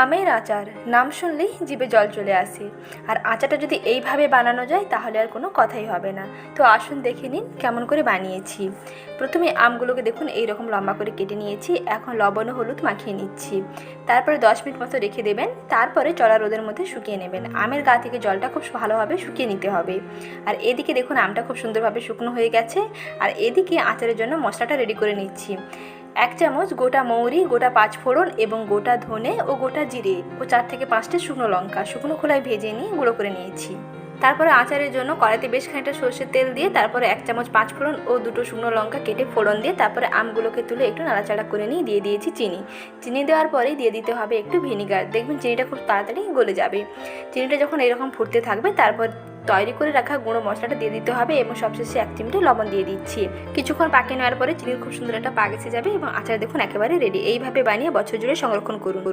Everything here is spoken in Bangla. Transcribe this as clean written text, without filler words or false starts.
আমের আচার নাম শুনলেই জিভে জল চলে আসে। আর আচারটা যদি এইভাবে বানানো যায় তাহলে আর কোনো কথাই হবে না। তো আসুন দেখে নিন কেমন করে বানিয়েছি। প্রথমে আমগুলোকে দেখুন এই রকম লম্বা করে কেটে নিয়েছি। এখন লবণ ও হলুদ মাখিয়ে নিচ্ছি। তারপরে 10 মিনিট মতো রেখে দেবেন। তারপরে চড়া রোদের মধ্যে শুকিয়ে নেবেন। আমের গা থেকে জলটা খুব ভালোভাবে শুকিয়ে নিতে হবে। আর এদিকে দেখুন আমটা খুব সুন্দরভাবে শুকনো হয়ে গেছে। আর এদিকে আচারের জন্য মশলাটা রেডি করে নিচ্ছি। 1 চামচ গোটা মৌরি, গোটা 5 ফোড়ন এবং গোটা ধনে ও গোটা জিরে ও 4 থেকে 5টা শুকনো লঙ্কা শুকনো খোলায় ভেজে নিয়ে গুঁড়ো করে নিয়েছি। তারপরে আচারের জন্য কড়াইতে বেশ খানিকটা সর্ষের তেল দিয়ে তারপরে 1 চামচ 5 ফোড়ন ও 2টো শুকনো লঙ্কা কেটে ফোড়ন দিয়ে তারপরে আমগুলোকে তুলে একটু নাড়াচাড়া করে নিয়ে দিয়ে দিয়েছি চিনি। চিনি দেওয়ার পরেই দিয়ে দিতে হবে একটু ভিনিগার। দেখবেন চিনিটা খুব তাড়াতাড়ি গলে যাবে। চিনিটা যখন এরকম ফুটতে থাকবে তারপর তৈরি করে রাখা গুঁড়ো মশলাটা দিয়ে দিতে হবে এবং সবশেষে 1 চিমটি লবণ দিয়ে দিচ্ছি। কিছুক্ষণ পাকিয়ে নেওয়ার পরে চিনির খুব সুন্দর একটা পাক এসে যাবে এবং আচার দেখুন একেবারে রেডি। এইভাবে বানিয়ে বছর জুড়ে সংরক্ষণ করুন।